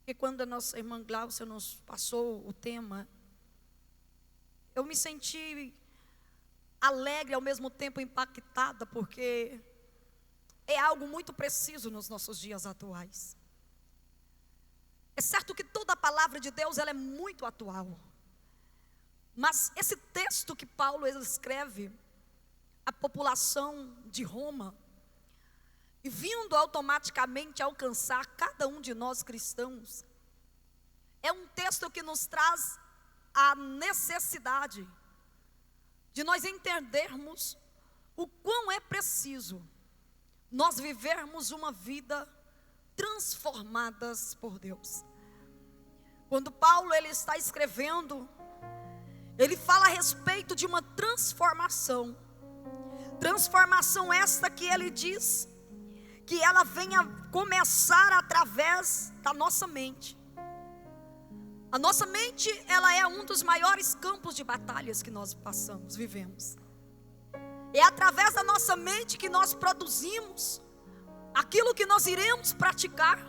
Porque quando a nossa irmã Glaucia nos passou o tema, eu me senti alegre, ao mesmo tempo impactada, porque é algo muito preciso nos nossos dias atuais. É certo que toda a palavra de Deus ela é muito atual. Mas esse texto que Paulo escreve à população de Roma, e vindo automaticamente alcançar cada um de nós cristãos, é um texto que nos traz a necessidade de nós entendermos o quão é preciso nós vivermos uma vida transformadas por Deus. Quando Paulo ele está escrevendo, ele fala a respeito de uma transformação. Transformação esta que ele diz que ela venha começar através da nossa mente. A nossa mente, ela é um dos maiores campos de batalhas que nós vivemos. É através da nossa mente que nós produzimos aquilo que nós iremos praticar,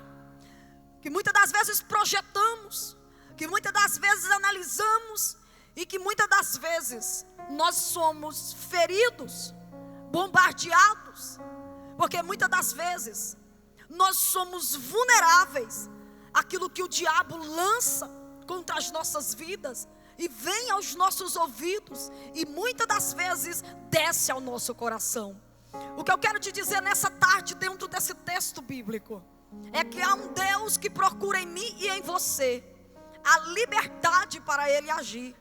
que muitas das vezes projetamos, que muitas das vezes analisamos, e que muitas das vezes nós somos feridos, bombardeados, porque muitas das vezes nós somos vulneráveis àquilo que o diabo lança contra as nossas vidas, e vem aos nossos ouvidos, e muitas das vezes desce ao nosso coração. O que eu quero te dizer nessa tarde, dentro desse texto bíblico, é que há um Deus que procura em mim e em você a liberdade para Ele agir,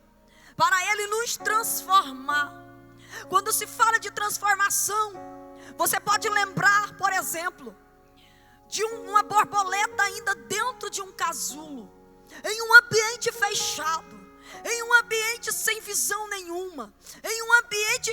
para Ele nos transformar. Quando se fala de transformação, você pode lembrar, por exemplo, de uma borboleta ainda dentro de um casulo, em um ambiente fechado, em um ambiente sem visão nenhuma, em um ambiente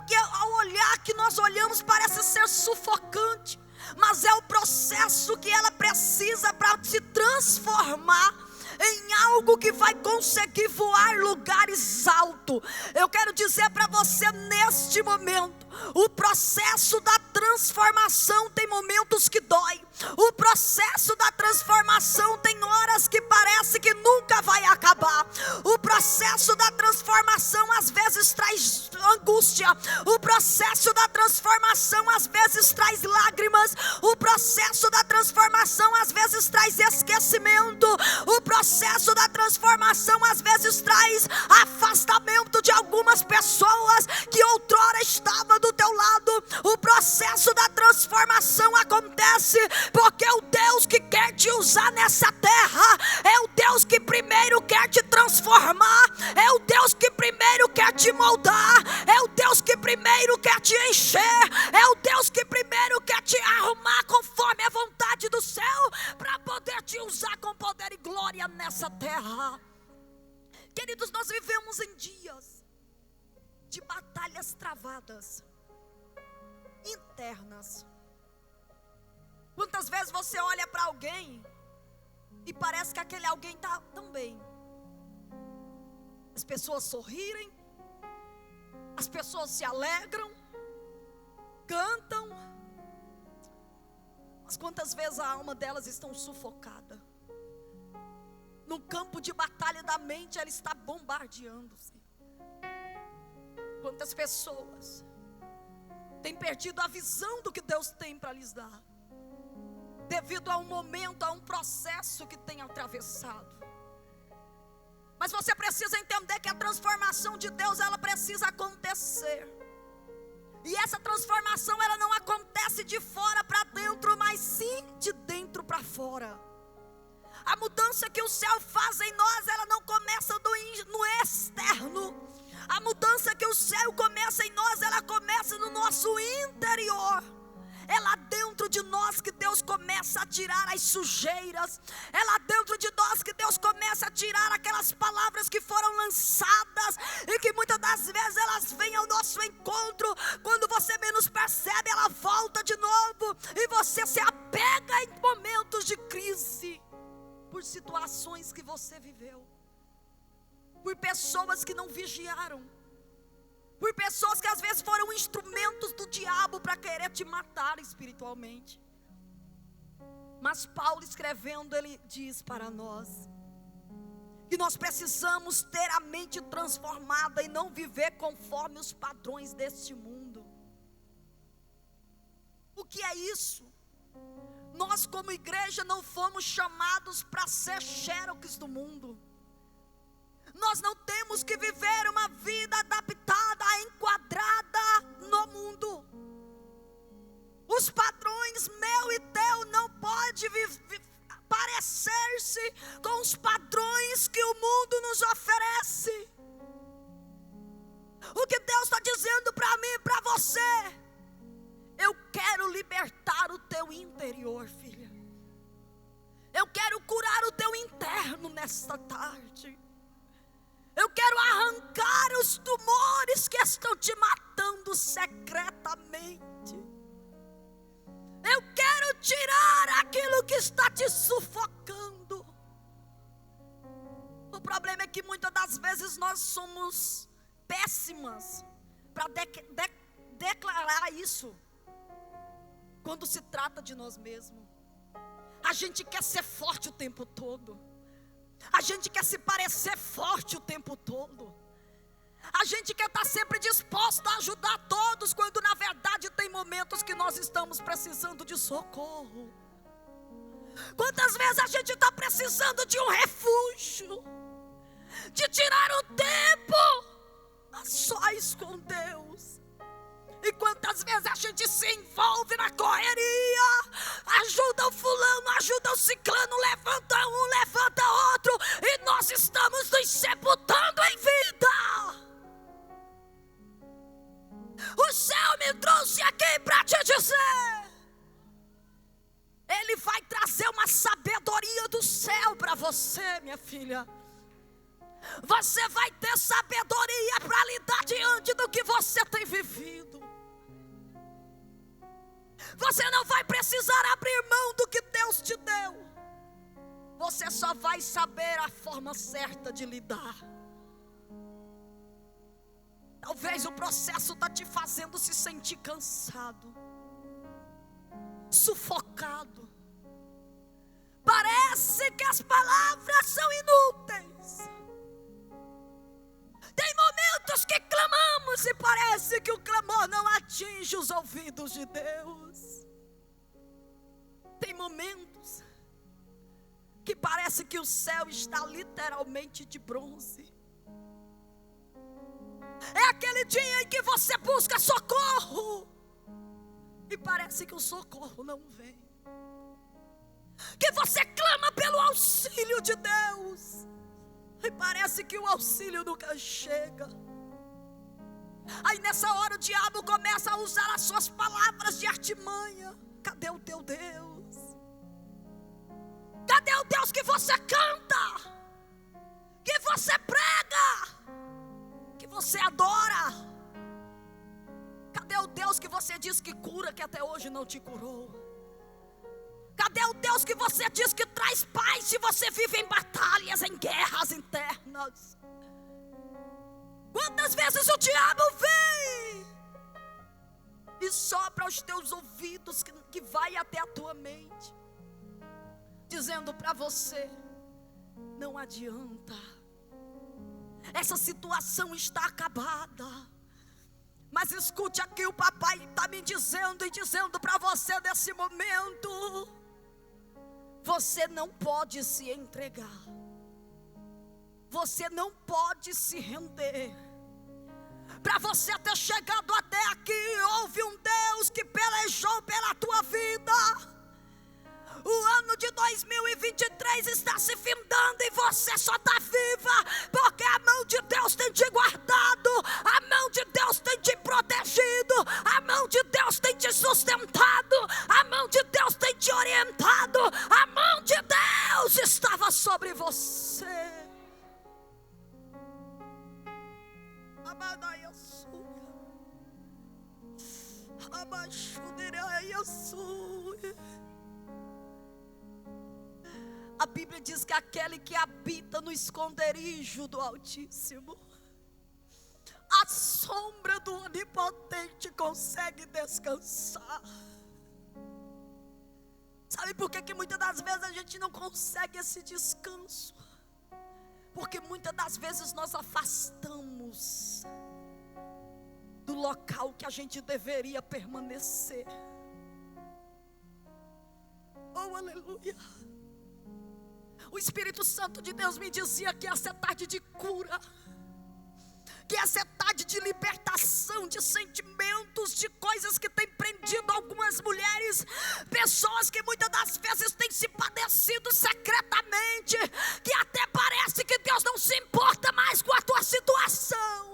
que ao olhar que nós olhamos parece ser sufocante, mas é o processo que ela precisa para se transformar em algo que vai conseguir voar lugares altos. Eu quero dizer para você neste momento, o processo da transformação tem momentos que dói. O processo da transformação tem horas que parece que nunca vai acabar. O processo da transformação às vezes traz angústia. O processo da transformação às vezes traz lágrimas. O processo da transformação às vezes traz esquecimento. O processo da transformação às vezes traz afastamento de algumas pessoas que outrora estavam do teu lado. O processo da transformação acontece porque o Deus que quer te usar nessa terra é o Deus que primeiro quer te transformar, é o Deus que primeiro quer te moldar, é o Deus que primeiro quer te encher, é o Deus que primeiro quer te arrumar conforme a vontade do céu, para poder te usar com poder e glória nessa terra. Queridos, nós vivemos em dias de batalhas travadas, internas. Quantas vezes você olha para alguém e parece que aquele alguém está tão bem? As pessoas sorrirem, as pessoas se alegram, cantam, mas quantas vezes a alma delas está sufocada? No campo de batalha da mente, ela está bombardeando-se. Quantas pessoas têm perdido a visão do que Deus tem para lhes dar, devido a um momento, a um processo que tem atravessado. Mas você precisa entender que a transformação de Deus, ela precisa acontecer. E essa transformação, ela não acontece de fora para dentro, mas sim de dentro para fora. A mudança que o céu faz em nós, ela não começa no externo. A mudança que o céu começa em nós, ela começa no nosso interior. É lá dentro de nós que Deus começa a tirar as sujeiras. É lá dentro de nós que Deus começa a tirar aquelas palavras que foram lançadas e que muitas das vezes elas vêm ao nosso encontro. Quando você menos percebe, ela volta de novo e você se apega em momentos de crise, por situações que você viveu, por pessoas que não vigiaram, por pessoas que às vezes foram instrumentos do diabo para querer te matar espiritualmente. Mas Paulo escrevendo, ele diz para nós que nós precisamos ter a mente transformada e não viver conforme os padrões deste mundo. O que é isso? Nós como igreja não fomos chamados para ser xerox do mundo. Nós não temos que viver uma vida adaptada, enquadrada no mundo. Os padrões meu e teu não pode parecer-se com os padrões que o mundo nos oferece. O que Deus está dizendo para mim e para você: eu quero libertar o teu interior, filha. Eu quero curar o teu interno nesta tarde. Eu quero arrancar os tumores que estão te matando secretamente. Eu quero tirar aquilo que está te sufocando. O problema é que muitas das vezes nós somos péssimas para declarar isso. Quando se trata de nós mesmos, a gente quer ser forte o tempo todo. A gente quer se parecer forte o tempo todo. A gente quer estar sempre disposto a ajudar todos, quando na verdade tem momentos que nós estamos precisando de socorro. Quantas vezes a gente está precisando de um refúgio, de tirar o tempo a sós com Deus. E quantas vezes a gente se envolve na correria, ajuda o fulano, ajuda o ciclano, levanta um, levanta outro, e nós estamos nos sepultando em vida. O céu me trouxe aqui para te dizer: Ele vai trazer uma sabedoria do céu para você, minha filha. Você vai ter sabedoria para lidar diante do que você tem vivido. Você não vai precisar abrir mão do que Deus te deu. Você só vai saber a forma certa de lidar. Talvez o processo está te fazendo se sentir cansado, sufocado. Parece que as palavras são inúteis. Tem momentos que clamamos e parece que o clamor não atinge os ouvidos de Deus. Tem momentos que parece que o céu está literalmente de bronze. É aquele dia em que você busca socorro e parece que o socorro não vem. Que você clama pelo auxílio de Deus e parece que o auxílio nunca chega. Aí nessa hora o diabo começa a usar as suas palavras de artimanha. Cadê o teu Deus? Cadê o Deus que você canta? Que você prega? Que você adora? Cadê o Deus que você diz que cura, que até hoje não te curou? Cadê o Deus que você diz que traz paz, se você vive em batalhas, em guerras internas? Quantas vezes o diabo vem e sopra aos teus ouvidos, que vai até a tua mente, dizendo para você: não adianta, essa situação está acabada. Mas escute aqui, o papai está me dizendo e dizendo para você nesse momento: você não pode se entregar. Você não pode se render. Para você ter chegado até aqui, houve um Deus que pelejou pela tua vida. O ano de 2023 está se findando e você só está viva porque a mão de Deus tem te guardado, a mão de Deus tem te protegido, a mão de Deus tem te sustentado, a mão de Deus tem te orientado, a mão de Deus estava sobre você. A Bíblia diz que aquele que habita no esconderijo do Altíssimo, a sombra do Onipotente consegue descansar. Sabe por que muitas das vezes a gente não consegue esse descanso? Porque muitas das vezes nós afastamos do local que a gente deveria permanecer. Oh, aleluia. O Espírito Santo de Deus me dizia que essa é tarde de cura, que essa é tarde de libertação de sentimentos, de coisas que têm prendido algumas mulheres, pessoas que muitas das vezes têm se padecido secretamente, que até parece que Deus não se importa mais com a tua situação.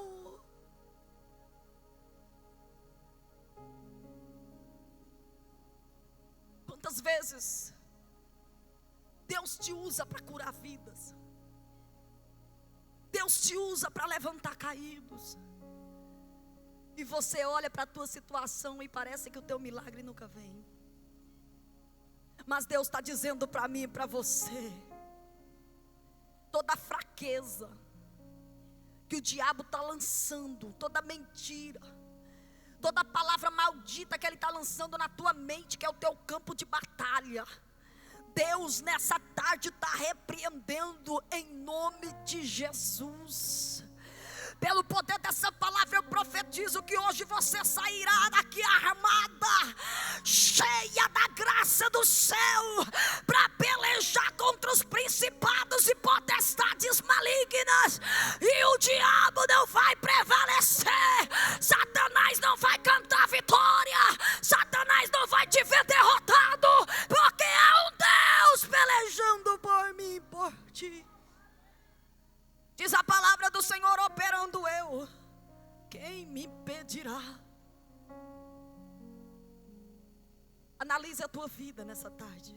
Quantas vezes Deus te usa para curar vidas, Deus te usa para levantar caídos, e você olha para a tua situação e parece que o teu milagre nunca vem. Mas Deus está dizendo para mim e para você: toda fraqueza que o diabo está lançando, toda mentira, toda palavra maldita que ele está lançando na tua mente, que é o teu campo de batalha, Deus nessa tarde está repreendendo em nome de Jesus. Pelo poder dessa palavra eu profetizo que hoje você sairá daqui armada, cheia da graça do céu, para pelejar contra os principados e potestades malignas, e o diabo não vai prevalecer. Satanás não vai cantar vitória, Satanás não vai te ver derrotado, porque é um Deus pelejando por mim e por ti. Diz a palavra do Senhor: operando eu, quem me impedirá? Analise a tua vida nessa tarde.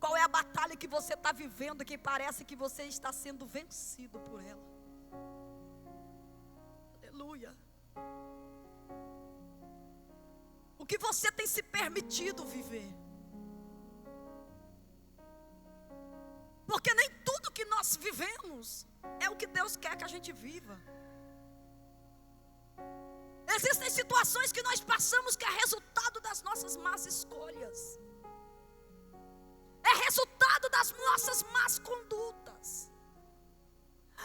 Qual é a batalha que você está vivendo que parece que você está sendo vencido por ela? Aleluia. O que você tem se permitido viver? Porque nem tudo que nós vivemos é o que Deus quer que a gente viva. Existem situações que nós passamos que é resultado das nossas más escolhas, é resultado das nossas más condutas,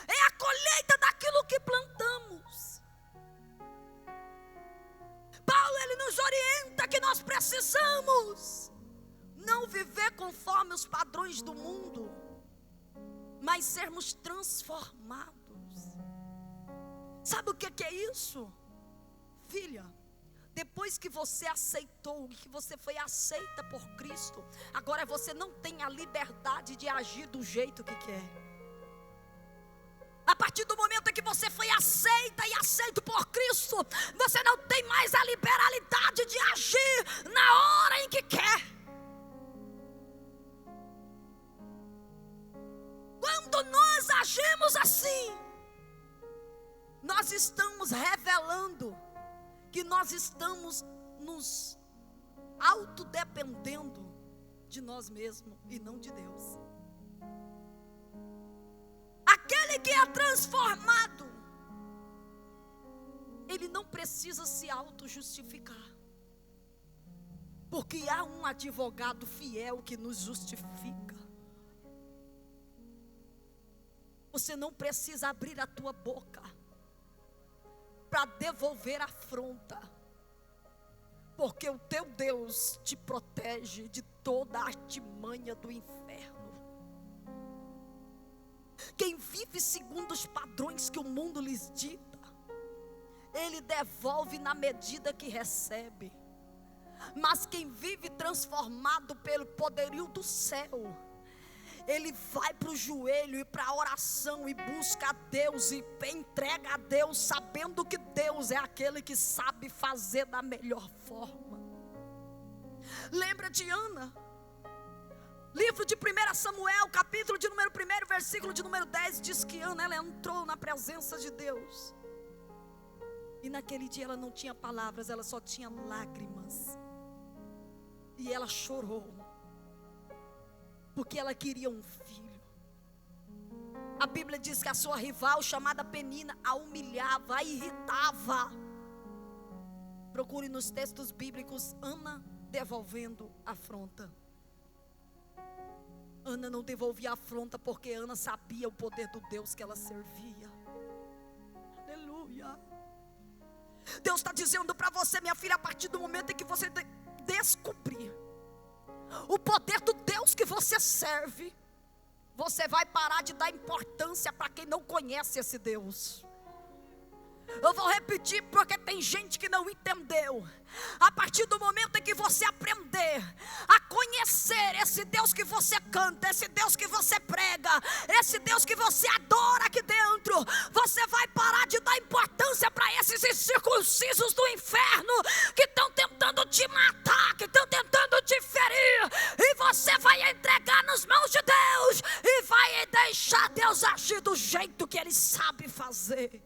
é a colheita daquilo que plantamos. Paulo, ele nos orienta que nós precisamos não viver conforme os padrões do mundo, mas sermos transformados. Sabe o que é isso? Filha, depois que você aceitou, que você foi aceita por Cristo, agora você não tem a liberdade de agir do jeito que quer. A partir do momento em que você foi aceita e aceito por Cristo, você não tem mais a liberalidade de agir na hora em que quer. Quando nós agimos assim, nós estamos revelando que nós estamos nos autodependendo de nós mesmos e não de Deus. Aquele que é transformado, ele não precisa se auto-justificar, porque há um advogado fiel que nos justifica. Você não precisa abrir a tua boca para devolver a afronta, porque o teu Deus te protege de toda a artimanha do inferno. Quem vive segundo os padrões que o mundo lhes dita, ele devolve na medida que recebe. Mas quem vive transformado pelo poderio do céu, ele vai para o joelho e para a oração e busca a Deus e entrega a Deus, sabendo que Deus é aquele que sabe fazer da melhor forma. Lembra de Ana? Livro de 1 Samuel, capítulo de número 1, versículo de número 10, diz que Ana, ela entrou na presença de Deus, e naquele dia ela não tinha palavras, ela só tinha lágrimas, e ela chorou, porque ela queria um filho. A Bíblia diz que a sua rival, chamada Penina, a humilhava, a irritava. Procure nos textos bíblicos Ana devolvendo a afronta. Ana não devolvia a afronta porque Ana sabia o poder do Deus que ela servia. Aleluia. Deus está dizendo para você, minha filha, a partir do momento em que você descobrir o poder do Deus que você serve, você vai parar de dar importância para quem não conhece esse Deus. Eu vou repetir porque tem gente que não entendeu. A partir do momento em que você aprender a conhecer esse Deus que você canta, esse Deus que você prega, esse Deus que você adora aqui dentro, você vai parar de dar importância para esses incircuncisos do inferno que estão tentando te matar, que estão tentando te ferir, e você vai entregar nas mãos de Deus e vai deixar Deus agir do jeito que Ele sabe fazer.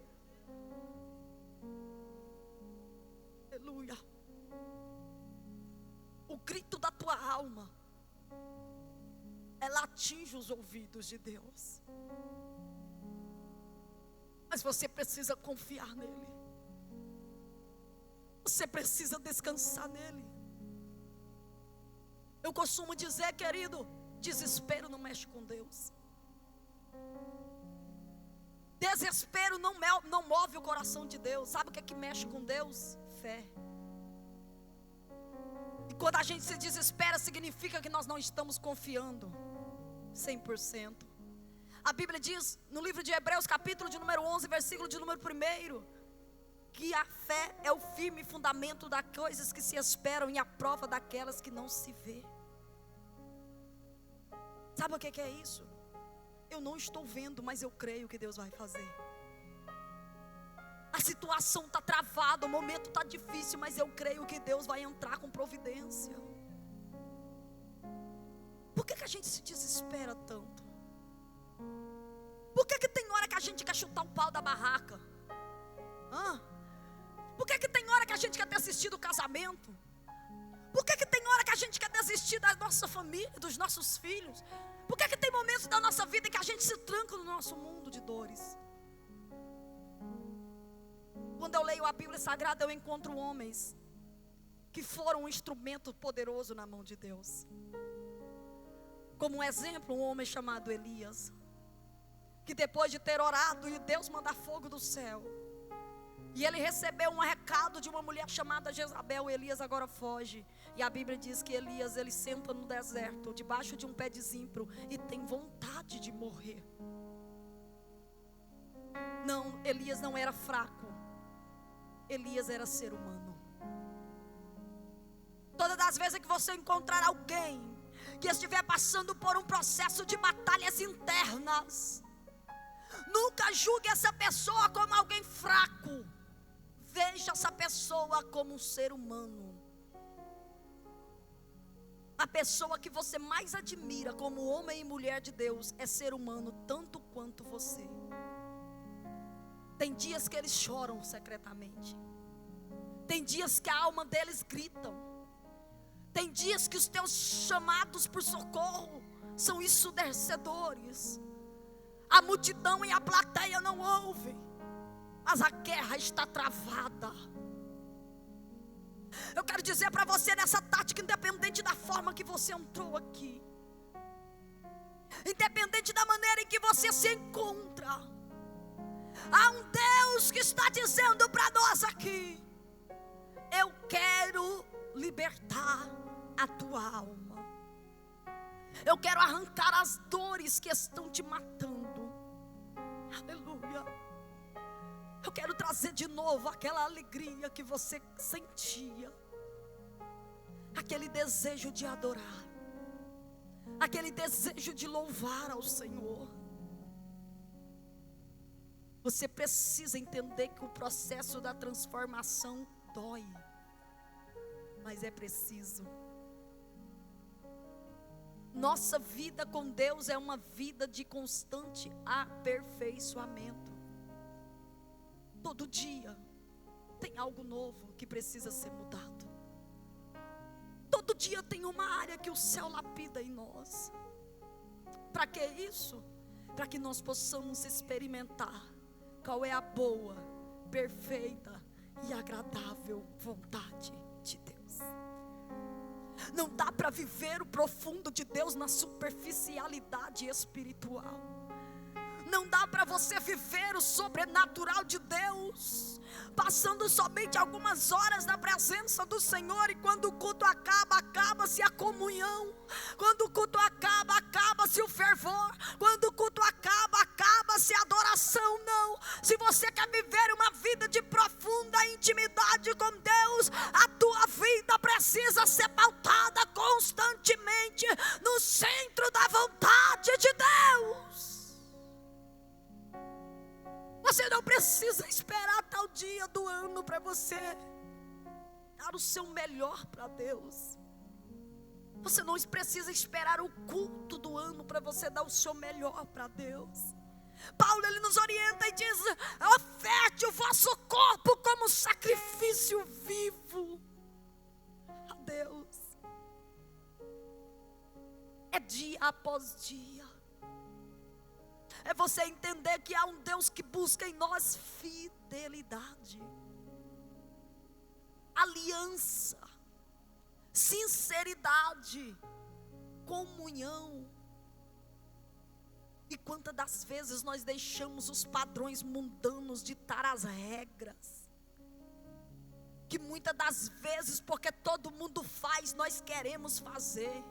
Aleluia. O grito da tua alma, ela atinge os ouvidos de Deus. Mas você precisa confiar nele. Você precisa descansar nele. Eu costumo dizer, querido, desespero não mexe com Deus. Desespero não move o coração de Deus. Sabe o que é que mexe com Deus? Fé. E quando a gente se desespera, significa que nós não estamos confiando 100%. A Bíblia diz no livro de Hebreus, capítulo de número 11, versículo de número 1, que a fé é o firme fundamento das coisas que se esperam e a prova daquelas que não se vê. Sabe o que é isso? Eu não estou vendo, mas eu creio que Deus vai fazer. A situação está travada, o momento está difícil, mas eu creio que Deus vai entrar com providência. Por que a gente se desespera tanto? Por que tem hora que a gente quer chutar o pau da barraca? Por que tem hora que a gente quer desistir do casamento? Por que tem hora que a gente quer desistir da nossa família, dos nossos filhos? Por que tem momentos da nossa vida em que a gente se tranca no nosso mundo de dores? Quando eu leio a Bíblia Sagrada, eu encontro homens que foram um instrumento poderoso na mão de Deus. Como um exemplo, um homem chamado Elias, que depois de ter orado e Deus mandar fogo do céu, e ele recebeu um recado de uma mulher chamada Jezabel, Elias agora foge. E a Bíblia diz que Elias, ele senta no deserto, debaixo de um pé de zimpro, e tem vontade de morrer. Não, Elias não era fraco. Elias era ser humano. Todas as vezes que você encontrar alguém que estiver passando por um processo de batalhas internas, nunca julgue essa pessoa como alguém fraco. Veja essa pessoa como um ser humano. A pessoa que você mais admira como homem e mulher de Deus é ser humano tanto quanto você. Tem dias que eles choram secretamente. Tem dias que a alma deles gritam. Tem dias que os teus chamados por socorro são ensurdecedores. A multidão e a plateia não ouvem, mas a guerra está travada. Eu quero dizer para você nessa tarde que independente da forma que você entrou aqui, independente da maneira em que você se encontra, há um Deus que está dizendo para nós aqui: eu quero libertar a tua alma. Eu quero arrancar as dores que estão te matando. Aleluia. Eu quero trazer de novo aquela alegria que você sentia, aquele desejo de adorar, aquele desejo de louvar ao Senhor. Você precisa entender que o processo da transformação dói, mas é preciso. Nossa vida com Deus é uma vida de constante aperfeiçoamento. Todo dia tem algo novo que precisa ser mudado. Todo dia tem uma área que o céu lapida em nós. Para que isso? Para que nós possamos experimentar qual é a boa, perfeita e agradável vontade de Deus. Não dá para viver o profundo de Deus na superficialidade espiritual. Não dá para você viver o sobrenatural de Deus passando somente algumas horas na presença do Senhor, e quando o culto acaba, acaba-se a comunhão. Quando o culto acaba, acaba-se o fervor. Quando o culto acaba, acaba-se a adoração. Não, se você quer viver uma vida de profunda intimidade com Deus, a tua vida precisa ser pautada constantemente no centro da vontade de Deus. Você não precisa esperar tal dia do ano para você dar o seu melhor para Deus. Você não precisa esperar o culto do ano para você dar o seu melhor para Deus. Paulo, ele nos orienta e diz: oferte o vosso corpo como sacrifício vivo a Deus. É dia após dia. É você entender que há um Deus que busca em nós fidelidade, aliança, sinceridade, comunhão. E quantas das vezes nós deixamos os padrões mundanos ditar as regras, que muitas das vezes, porque todo mundo faz, nós queremos fazer,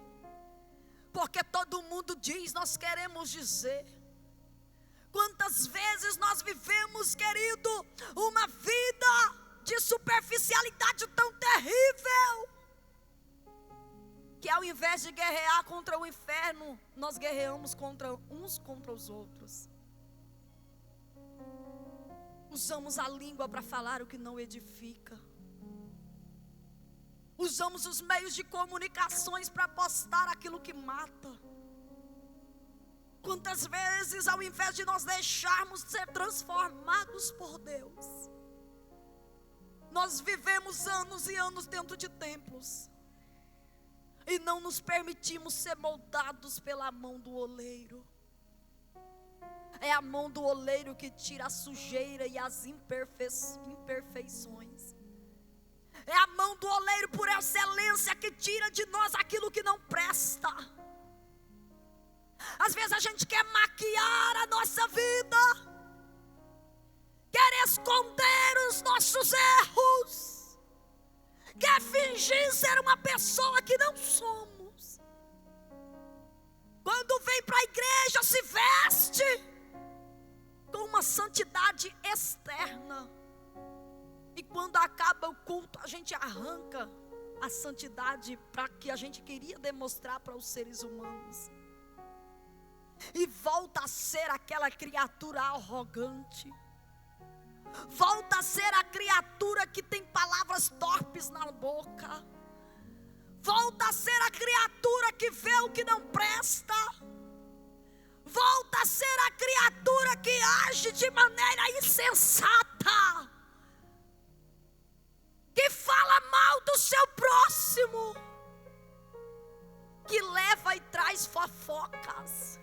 porque todo mundo diz, nós queremos dizer. Quantas vezes nós vivemos, querido, uma vida de superficialidade tão terrível, que ao invés de guerrear contra o inferno, nós guerreamos uns contra os outros. Usamos a língua para falar o que não edifica. Usamos os meios de comunicações para postar aquilo que mata. Quantas vezes, ao invés de nós deixarmos ser transformados por Deus, nós vivemos anos e anos dentro de templos e não nos permitimos ser moldados pela mão do oleiro. É a mão do oleiro que tira a sujeira e as imperfeições. É a mão do oleiro por excelência que tira de nós aquilo que não presta. Às vezes a gente quer maquiar a nossa vida, quer esconder os nossos erros, quer fingir ser uma pessoa que não somos. Quando vem para a igreja, se veste com uma santidade externa, e quando acaba o culto, a gente arranca a santidade para que a gente queria demonstrar para os seres humanos, e volta a ser aquela criatura arrogante, volta a ser a criatura que tem palavras torpes na boca, volta a ser a criatura que vê o que não presta, volta a ser a criatura que age de maneira insensata, que fala mal do seu próximo, que leva e traz fofocas.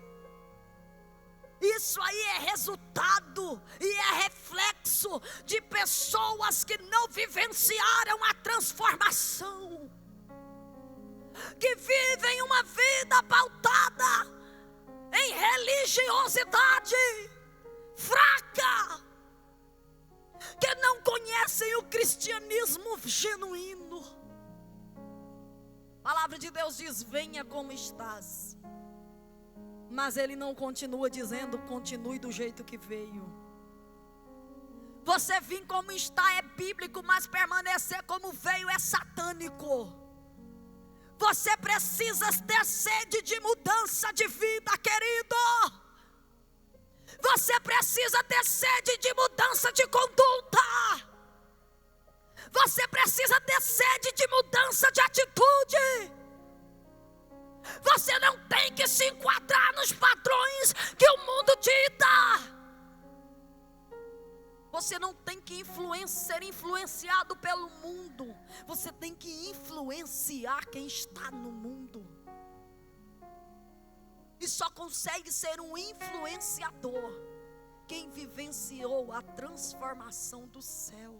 Isso aí é resultado e é reflexo de pessoas que não vivenciaram a transformação, que vivem uma vida pautada em religiosidade fraca, que não conhecem o cristianismo genuíno. A palavra de Deus diz: venha como estás. Mas ele não continua dizendo: continue do jeito que veio. Você vir como está é bíblico, mas permanecer como veio é satânico. Você precisa ter sede de mudança de vida, querido. Você precisa ter sede de mudança de conduta. Você precisa ter sede de mudança de atitude. Você não tem que se enquadrar nos padrões que o mundo dita. Você não tem que ser influenciado pelo mundo. Você tem que influenciar quem está no mundo. E só consegue ser um influenciador quem vivenciou a transformação do céu.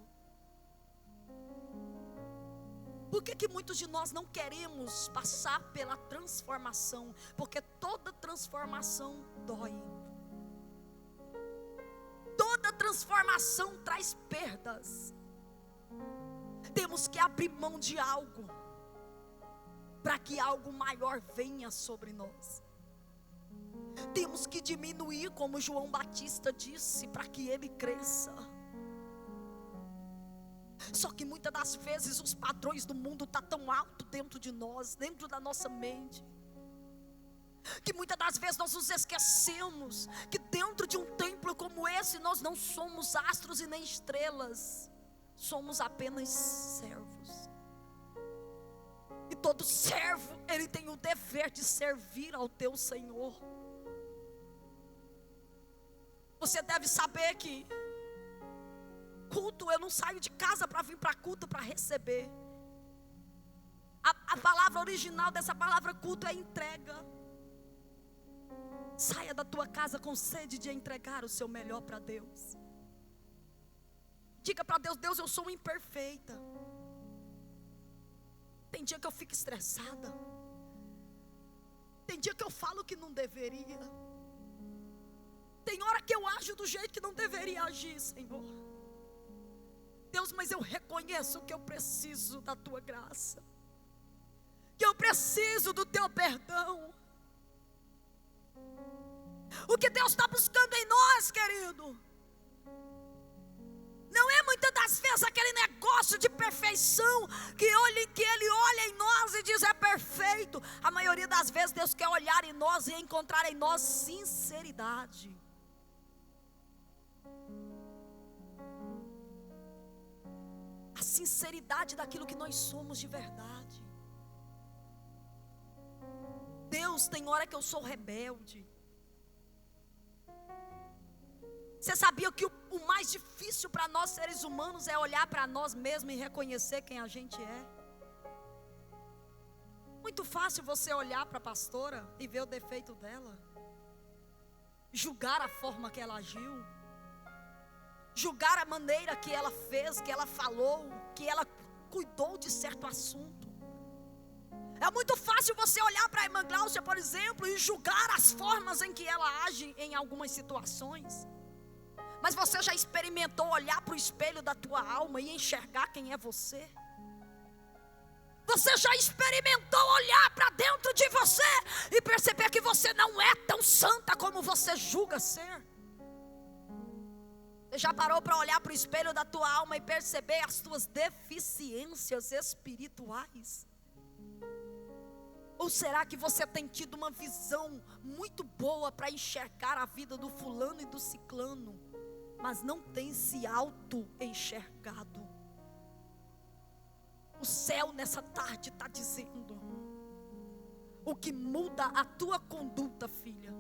Por que muitos de nós não queremos passar pela transformação? Porque toda transformação dói. Toda transformação traz perdas. Temos que abrir mão de algo, para que algo maior venha sobre nós. Temos que diminuir, como João Batista disse, para que ele cresça. Só que muitas das vezes os padrões do mundo estão tão alto dentro de nós, dentro da nossa mente, que muitas das vezes nós nos esquecemos que dentro de um templo como esse nós não somos astros e nem estrelas, somos apenas servos. E todo servo, ele tem o dever de servir ao teu Senhor. Você deve saber que culto, eu não saio de casa para vir para culto para receber. A palavra original dessa palavra culto é entrega. Saia da tua casa com sede de entregar o seu melhor para Deus. Diga para Deus: Deus, eu sou imperfeita. Tem dia que eu fico estressada. Tem dia que eu falo que não deveria. Tem hora que eu ajo do jeito que não deveria agir, Senhor. Deus, mas eu reconheço que eu preciso da tua graça, que eu preciso do teu perdão. O que Deus está buscando em nós, querido, não é muitas das vezes aquele negócio de perfeição que Ele olha em nós e diz é perfeito. A maioria das vezes Deus quer olhar em nós e encontrar em nós sinceridade. A sinceridade daquilo que nós somos de verdade. Deus, tem hora que eu sou rebelde. Você sabia que o mais difícil para nós seres humanos é olhar para nós mesmos e reconhecer quem a gente é? Muito fácil você olhar para a pastora e ver o defeito dela, julgar a forma que ela agiu, julgar a maneira que ela fez, que ela falou, que ela cuidou de certo assunto. É muito fácil você olhar para a irmã Gláucia, por exemplo, e julgar as formas em que ela age em algumas situações. Mas você já experimentou olhar para o espelho da tua alma e enxergar quem é você? Você já experimentou olhar para dentro de você e perceber que você não é tão santa como você julga ser? Você já parou para olhar para o espelho da tua alma e perceber as tuas deficiências espirituais? Ou será que você tem tido uma visão muito boa para enxergar a vida do fulano e do ciclano, mas não tem se auto-enxergado? O céu nessa tarde está dizendo: o que muda a tua conduta, filha,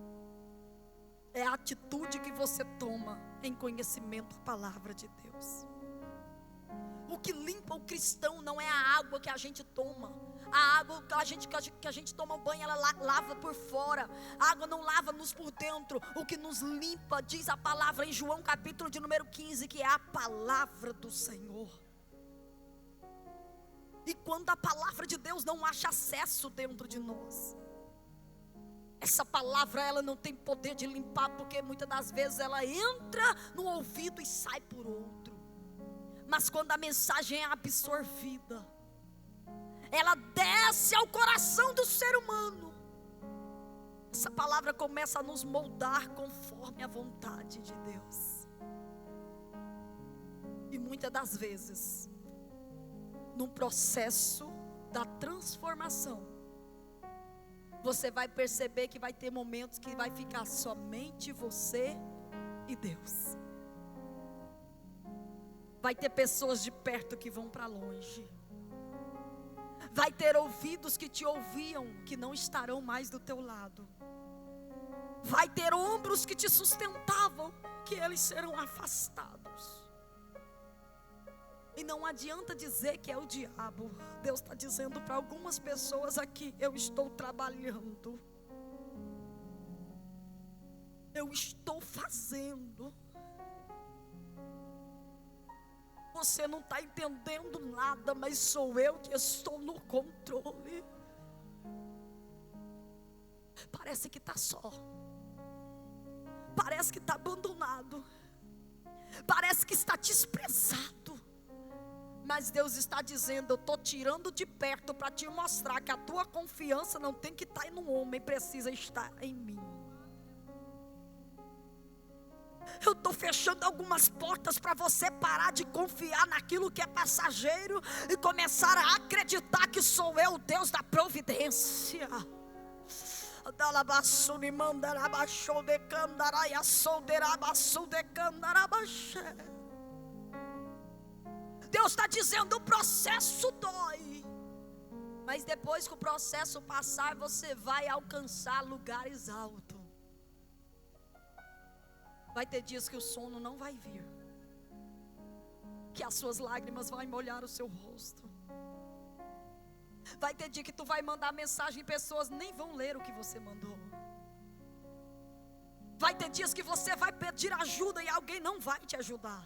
é a atitude que você toma em conhecimento da palavra de Deus. O que limpa o cristão não é a água que a gente toma. A água que a gente toma banho, ela lava por fora. A água não lava-nos por dentro. O que nos limpa, diz a palavra em João capítulo de número 15, que é a palavra do Senhor. E quando a palavra de Deus não acha acesso dentro de nós, essa palavra ela não tem poder de limpar, porque muitas das vezes ela entra no ouvido e sai por outro. Mas quando a mensagem é absorvida, ela desce ao coração do ser humano, essa palavra começa a nos moldar conforme a vontade de Deus. E muitas das vezes, no processo da transformação, você vai perceber que vai ter momentos que vai ficar somente você e Deus. Vai ter pessoas de perto que vão para longe. Vai ter ouvidos que te ouviam que não estarão mais do teu lado. Vai ter ombros que te sustentavam que eles serão afastados. E não adianta dizer que é o diabo. Deus está dizendo para algumas pessoas aqui: eu estou trabalhando, eu estou fazendo. você não está entendendo nada, mas sou eu que estou no controle. Parece que está só, parece que está abandonado, parece que está desprezado, mas Deus está dizendo: eu estou tirando de perto para te mostrar que a tua confiança não tem que estar em um homem, precisa estar em mim. Eu estou fechando algumas portas para você parar de confiar naquilo que é passageiro e começar a acreditar que sou eu, o Deus da providência. Deus está dizendo: o processo dói, mas depois que o processo passar, você vai alcançar lugares altos. Vai ter dias que o sono não vai vir, que as suas lágrimas vão molhar o seu rosto. Vai ter dia que tu vai mandar mensagem e pessoas nem vão ler o que você mandou. Vai ter dias que você vai pedir ajuda e alguém não vai te ajudar.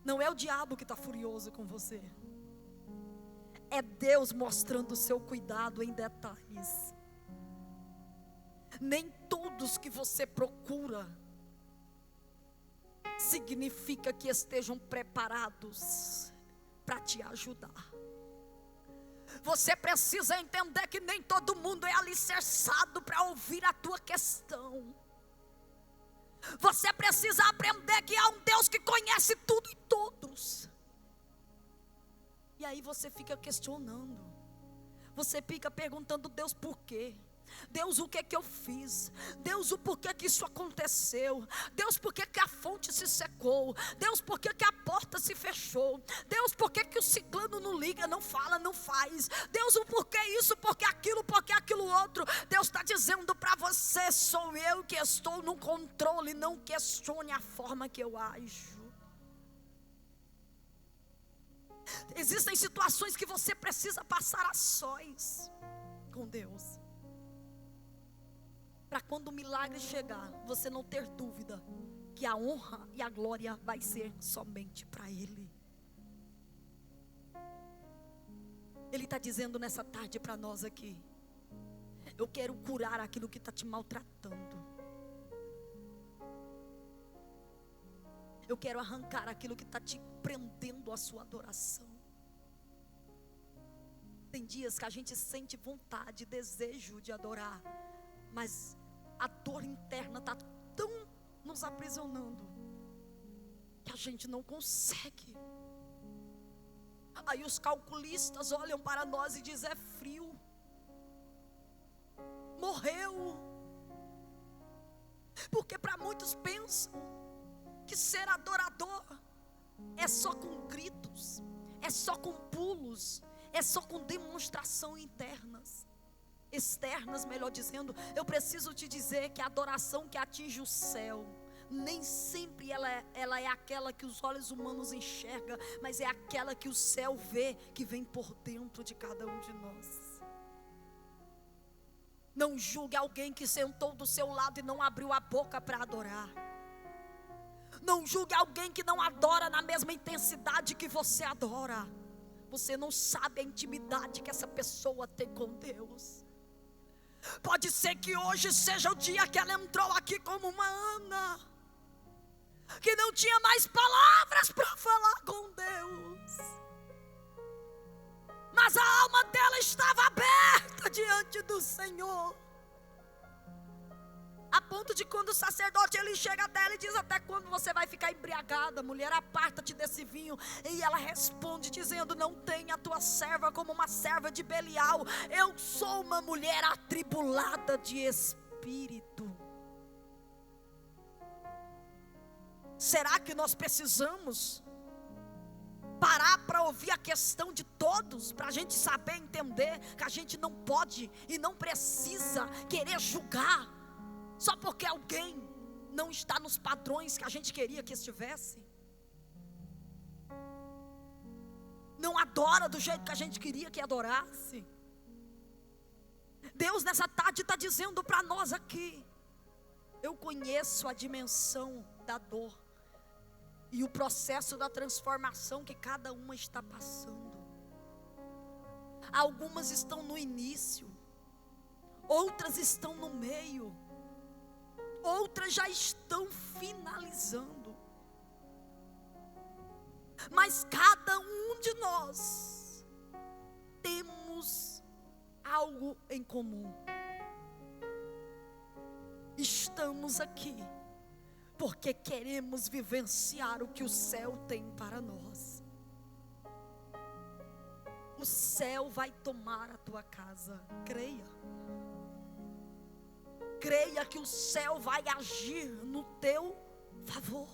Não é o diabo que está furioso com você, é Deus mostrando o seu cuidado em detalhes. Nem todos que você procura significa que estejam preparados para te ajudar. Você precisa entender que nem todo mundo é alicerçado para ouvir a tua questão. Você precisa aprender que há um Deus que conhece tudo e todos. E aí você fica questionando, você fica perguntando: Deus, por quê? Deus, o que é que eu fiz? Deus, o porquê que isso aconteceu? Deus, por que a fonte se secou? Deus, por que a porta se fechou? Deus, por que o ciclano não liga, não fala, não faz? Deus, o porquê isso, porquê aquilo outro? Deus está dizendo para você: sou eu que estou no controle, não questione a forma que eu ajo. Existem situações que você precisa passar a sós com Deus, para quando o milagre chegar, você não ter dúvida que a honra e a glória vai ser somente para Ele. Ele está dizendo nessa tarde para nós aqui: eu quero curar aquilo que está te maltratando. Eu quero arrancar aquilo que está te prendendo à sua adoração. Tem dias que a gente sente vontade, desejo de adorar, mas a dor interna está tão nos aprisionando que a gente não consegue. Aí os calculistas olham para nós e dizem: é frio, morreu. Porque para muitos pensam que ser adorador é só com gritos, é só com pulos, é só com demonstração externas, melhor dizendo. Eu preciso te dizer que a adoração que atinge o céu, nem sempre ela é aquela que os olhos humanos enxergam, mas é aquela que o céu vê, que vem por dentro de cada um de nós. Não julgue alguém que sentou do seu lado e não abriu a boca para adorar. Não julgue alguém que não adora na mesma intensidade que você adora. Você não sabe a intimidade que essa pessoa tem com Deus. Pode ser que hoje seja o dia que ela entrou aqui como uma Ana, que não tinha mais palavras para falar com Deus, mas a alma dela estava aberta diante do Senhor, a ponto de quando o sacerdote ele chega dela e diz: até quando você vai ficar embriagada, mulher? Aparta-te desse vinho. E ela responde dizendo: não tenha a tua serva como uma serva de Belial. Eu sou uma mulher atribulada de espírito. Será que nós precisamos parar para ouvir a questão de todos, para a gente saber entender que a gente não pode e não precisa querer julgar só porque alguém não está nos padrões que a gente queria que estivesse? Não adora do jeito que a gente queria que adorasse. Deus nessa tarde está dizendo para nós aqui: eu conheço a dimensão da dor, e o processo da transformação que cada uma está passando. Algumas estão no início, outras estão no meio, outras já estão finalizando. Mas cada um de nós temos algo em comum. Estamos aqui porque queremos vivenciar o que o céu tem para nós. O céu vai tomar a tua casa, creia. Creia que o céu vai agir no teu favor.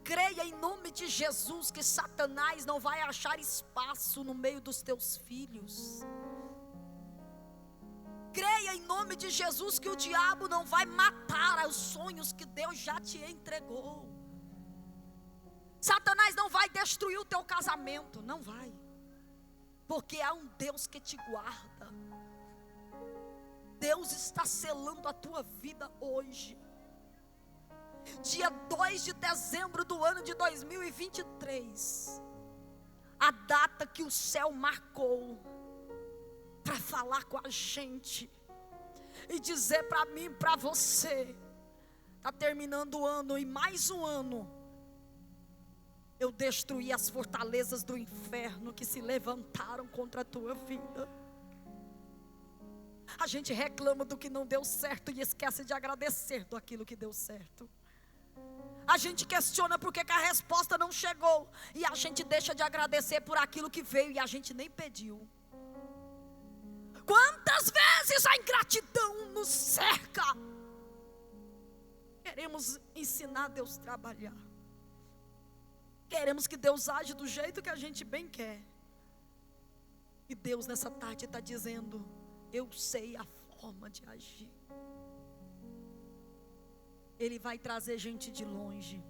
Creia em nome de Jesus que Satanás não vai achar espaço no meio dos teus filhos. Creia em nome de Jesus que o diabo não vai matar os sonhos que Deus já te entregou. Satanás não vai destruir o teu casamento, não vai. Porque há um Deus que te guarda. Deus está selando a tua vida hoje. Dia 2 de dezembro do ano de 2023. A data que o céu marcou para falar com a gente e dizer para mim e para você: está terminando o ano e mais um ano. Eu destruí as fortalezas do inferno que se levantaram contra a tua vida. A gente reclama do que não deu certo e esquece de agradecer do aquilo que deu certo. A gente questiona por que a resposta não chegou e a gente deixa de agradecer por aquilo que veio e a gente nem pediu. Quantas vezes a ingratidão nos cerca? Queremos ensinar Deus a trabalhar. Queremos que Deus age do jeito que a gente bem quer. E Deus nessa tarde está dizendo: eu sei a forma de agir. Ele vai trazer gente de longe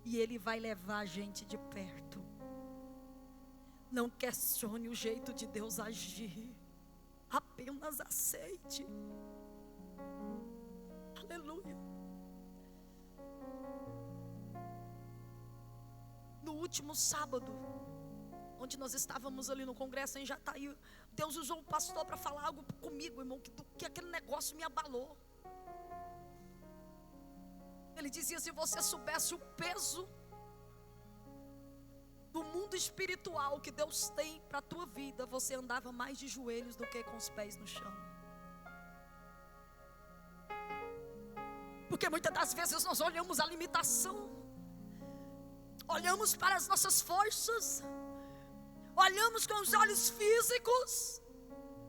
e Ele vai levar gente de perto. Não questione o jeito de Deus agir, apenas aceite. Aleluia. No último sábado, onde nós estávamos ali no congresso em Jataí, Deus usou um pastor para falar algo comigo, irmão, que aquele negócio me abalou. Ele dizia: se você soubesse o peso do mundo espiritual que Deus tem para a tua vida, você andava mais de joelhos do que com os pés no chão. Porque muitas das vezes nós olhamos a limitação, olhamos para as nossas forças, olhamos com os olhos físicos,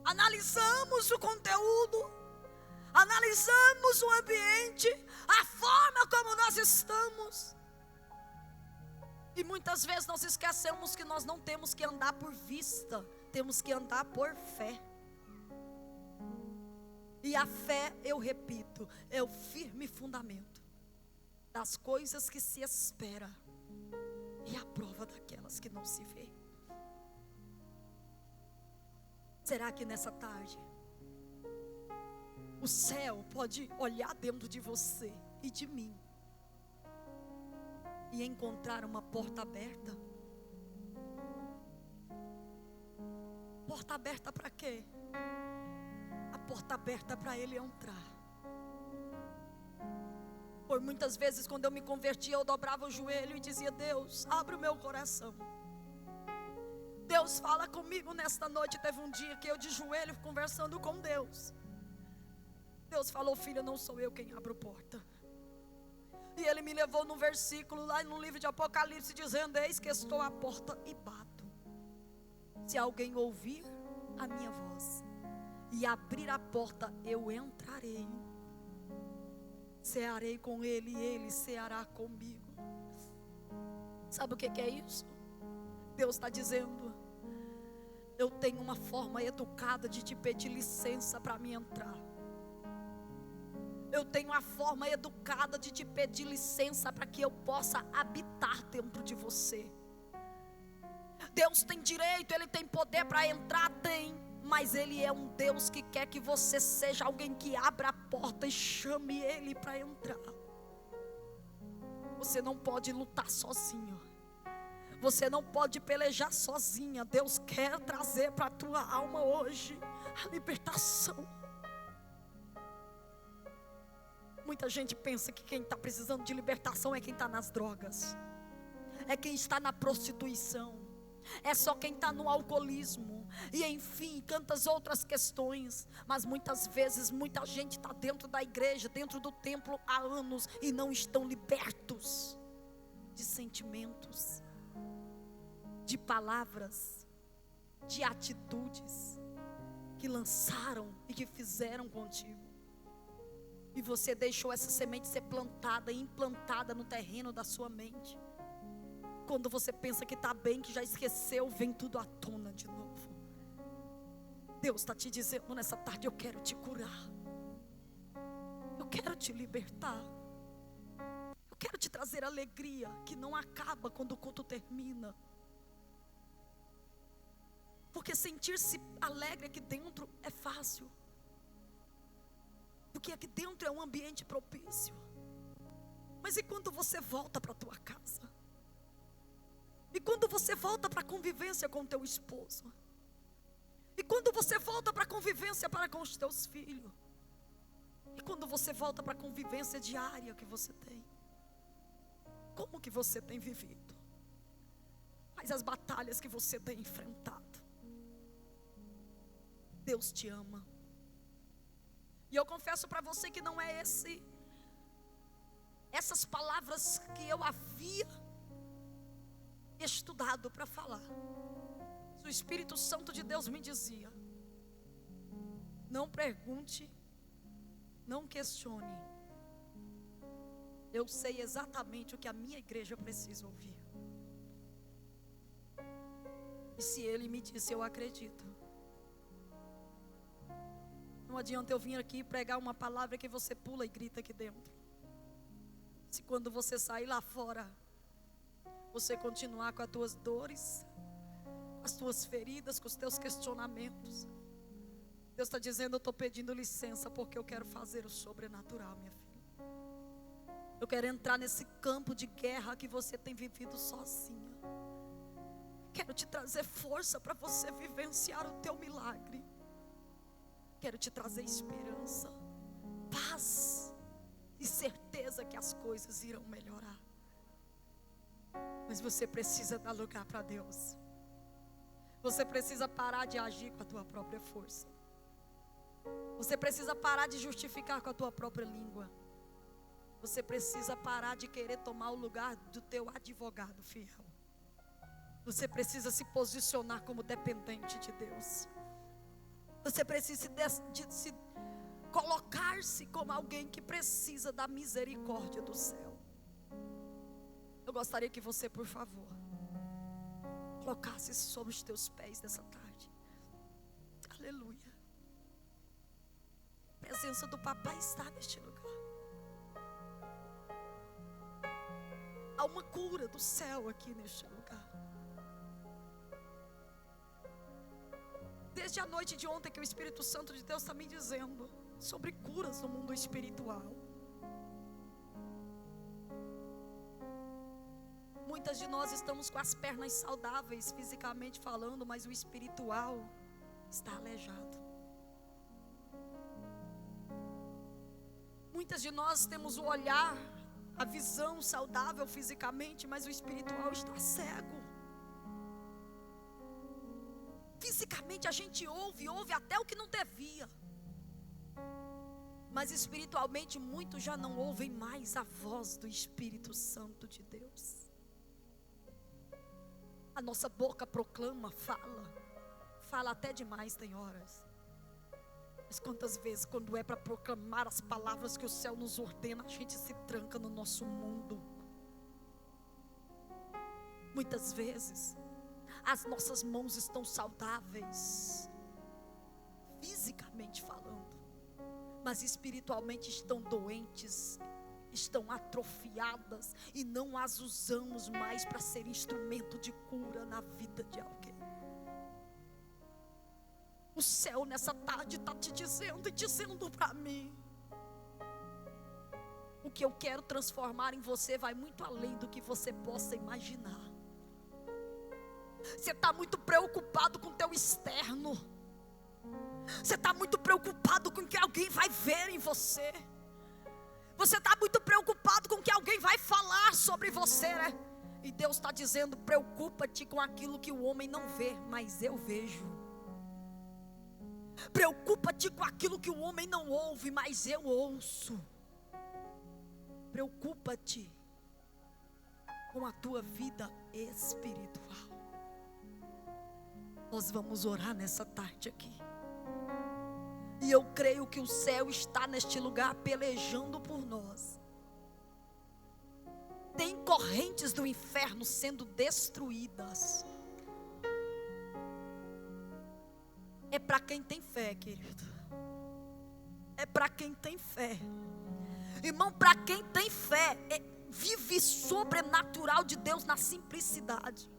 analisamos o conteúdo, analisamos o ambiente, a forma como nós estamos. E muitas vezes nós esquecemos que nós não temos que andar por vista, temos que andar por fé. E a fé, eu repito, é o firme fundamento das coisas que se espera e a prova daquelas que não se vê. Será que nessa tarde o céu pode olhar dentro de você e de mim e encontrar uma porta aberta? Porta aberta para quê? A porta aberta para Ele entrar. Por muitas vezes quando eu me convertia, eu dobrava o joelho e dizia: Deus, abre o meu coração. Deus, fala comigo nesta noite. Teve um dia que eu de joelho conversando com Deus. Deus falou: filha, não sou eu quem abro porta. E Ele me levou num versículo lá no livro de Apocalipse, dizendo: eis que estou à porta e bato. Se alguém ouvir a minha voz e abrir a porta, eu entrarei, cearei com ele e ele ceará comigo. Sabe o que é isso? Deus está dizendo: eu tenho uma forma educada de te pedir licença para me entrar. Eu tenho a forma educada de te pedir licença para que eu possa habitar dentro de você. Deus tem direito, Ele tem poder para entrar, tem. Mas Ele é um Deus que quer que você seja alguém que abra a porta e chame Ele para entrar. Você não pode lutar sozinho. Você não pode pelejar sozinha. Deus quer trazer para a tua alma hoje a libertação. Muita gente pensa que quem está precisando de libertação é quem está nas drogas, é quem está na prostituição, é só quem está no alcoolismo, e enfim, tantas outras questões. Mas muitas vezes, muita gente está dentro da igreja, dentro do templo há anos, e não estão libertos de sentimentos, de palavras, de atitudes que lançaram e que fizeram contigo. E você deixou essa semente ser plantada e implantada no terreno da sua mente. Quando você pensa que está bem, que já esqueceu, vem tudo à tona de novo. Deus está te dizendo nessa tarde: eu quero te curar, eu quero te libertar, eu quero te trazer alegria que não acaba quando o culto termina. Porque sentir-se alegre aqui dentro é fácil, porque aqui dentro é um ambiente propício. Mas e quando você volta para a tua casa? E quando você volta para a convivência com o teu esposo? E quando você volta para a convivência para com os teus filhos? E quando você volta para a convivência diária que você tem? Como que você tem vivido? Quais as batalhas que você tem enfrentado? Deus te ama. E eu confesso para você que não é essas palavras que eu havia estudado para falar. O Espírito Santo de Deus me dizia: não pergunte, não questione. Eu sei exatamente o que a minha igreja precisa ouvir. E se Ele me disse, eu acredito. Não adianta eu vir aqui pregar uma palavra que você pula e grita aqui dentro, se quando você sair lá fora, você continuar com as tuas dores, as tuas feridas, com os teus questionamentos. Deus está dizendo: eu estou pedindo licença, porque eu quero fazer o sobrenatural, minha filha. Eu quero entrar nesse campo de guerra que você tem vivido sozinha. Quero te trazer força para você vivenciar o teu milagre. Quero te trazer esperança, paz e certeza que as coisas irão melhorar. Mas você precisa dar lugar para Deus. Você precisa parar de agir com a tua própria força. Você precisa parar de justificar com a tua própria língua. Você precisa parar de querer tomar o lugar do teu advogado fiel. Você precisa se posicionar como dependente de Deus. Você precisa se colocar-se como alguém que precisa da misericórdia do céu. Eu gostaria que você, por favor, colocasse sobre os teus pés nessa tarde. Aleluia. A presença do Papai está neste lugar. Há uma cura do céu aqui neste lugar. Desde a noite de ontem que o Espírito Santo de Deus está me dizendo sobre curas no mundo espiritual. Muitas de nós estamos com as pernas saudáveis, fisicamente falando, mas o espiritual está aleijado. Muitas de nós temos o olhar, a visão saudável fisicamente, mas o espiritual está cego. Fisicamente a gente ouve até o que não devia, mas espiritualmente muitos já não ouvem mais a voz do Espírito Santo de Deus. A nossa boca proclama, fala até demais tem horas. Mas quantas vezes, quando é para proclamar as palavras que o céu nos ordena, a gente se tranca no nosso mundo. Muitas vezes as nossas mãos estão saudáveis, fisicamente falando, mas espiritualmente estão doentes, estão atrofiadas, e não as usamos mais para ser instrumento de cura na vida de alguém. O céu nessa tarde está te dizendo e dizendo para mim: o que eu quero transformar em você vai muito além do que você possa imaginar. Você está muito preocupado com o teu externo. Você está muito preocupado com o que alguém vai ver em você. Você está muito preocupado com o que alguém vai falar sobre você, né? E Deus está dizendo: preocupa-te com aquilo que o homem não vê, mas eu vejo. Preocupa-te com aquilo que o homem não ouve, mas eu ouço. Preocupa-te com a tua vida espiritual. Nós vamos orar nessa tarde aqui. E eu creio que o céu está neste lugar pelejando por nós. Tem correntes do inferno sendo destruídas. É para quem tem fé, querido. É para quem tem fé. Irmão, para quem tem fé, vive sobrenatural de Deus na simplicidade.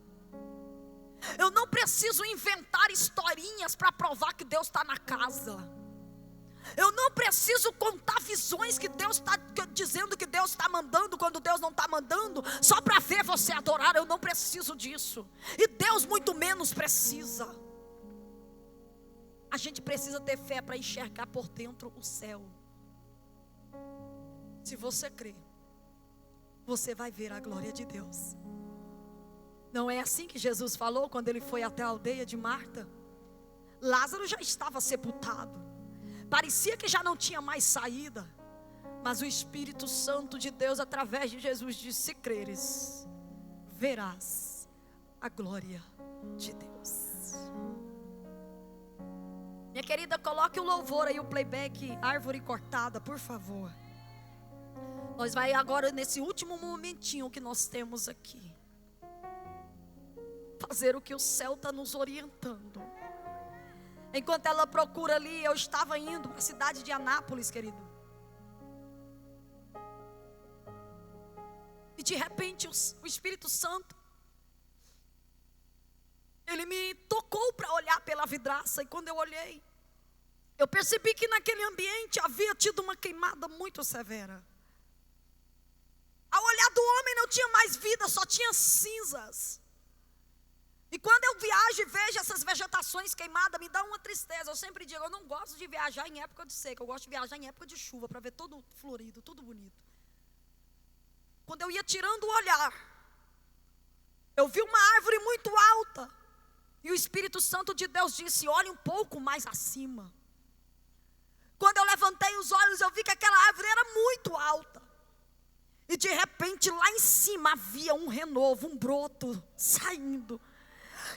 Eu não preciso inventar historinhas para provar que Deus está na casa. Eu não preciso contar visões que Deus está dizendo que Deus está mandando quando Deus não está mandando, só para ver você adorar. Eu não preciso disso. E Deus muito menos precisa. A gente precisa ter fé para enxergar por dentro o céu. Se você crer, você vai ver a glória de Deus. Não é assim que Jesus falou quando ele foi até a aldeia de Marta? Lázaro já estava sepultado. Parecia que já não tinha mais saída. Mas o Espírito Santo de Deus, através de Jesus, disse: se creres, verás a glória de Deus. Minha querida, coloque o louvor aí, o playback, árvore cortada, por favor. Nós vai agora nesse último momentinho que nós temos aqui, fazer o que o céu está nos orientando. Enquanto ela procura ali, eu estava indo para a cidade de Anápolis, querido. E de repente o Espírito Santo, ele me tocou para olhar pela vidraça. E quando eu olhei, eu percebi que naquele ambiente havia tido uma queimada muito severa. Ao olhar do homem não tinha mais vida, só tinha cinzas. E quando eu viajo e vejo essas vegetações queimadas, me dá uma tristeza. Eu sempre digo, eu não gosto de viajar em época de seca, eu gosto de viajar em época de chuva, para ver tudo florido, tudo bonito. Quando eu ia tirando o olhar, eu vi uma árvore muito alta. E o Espírito Santo de Deus disse: olhe um pouco mais acima. Quando eu levantei os olhos, eu vi que aquela árvore era muito alta. E de repente lá em cima havia um renovo, um broto saindo.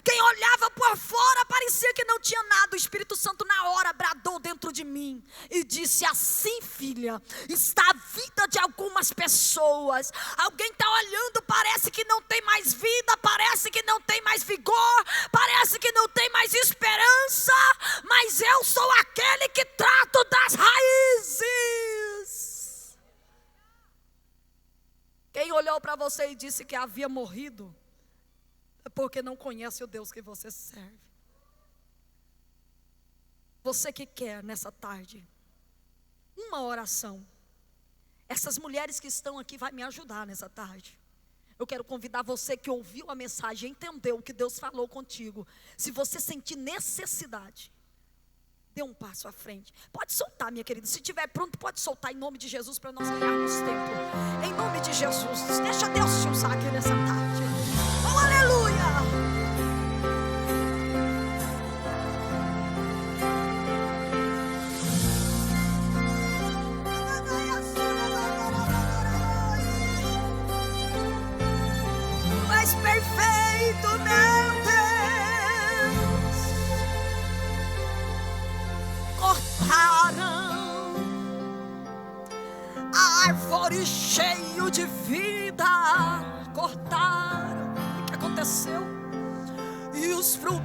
Quem olhava por fora parecia que não tinha nada. O Espírito Santo na hora bradou dentro de mim e disse: assim, filha, está a vida de algumas pessoas. Alguém está olhando, parece que não tem mais vida, parece que não tem mais vigor, parece que não tem mais esperança, mas eu sou aquele que trato das raízes. Quem olhou para você e disse que havia morrido, é porque não conhece o Deus que você serve. Você que quer nessa tarde uma oração, essas mulheres que estão aqui vão me ajudar nessa tarde. Eu quero convidar você que ouviu a mensagem, entendeu o que Deus falou contigo. Se você sentir necessidade, dê um passo à frente. Pode soltar, minha querida. Se estiver pronto, pode soltar em nome de Jesus, para nós ganharmos tempo. Em nome de Jesus. Deixa Deus te usar aqui nessa tarde. Oh, aleluia! Tu és perfeito, meu Deus. Cortaram a árvore cheia de vida. Cortaram. O que aconteceu? E os frutos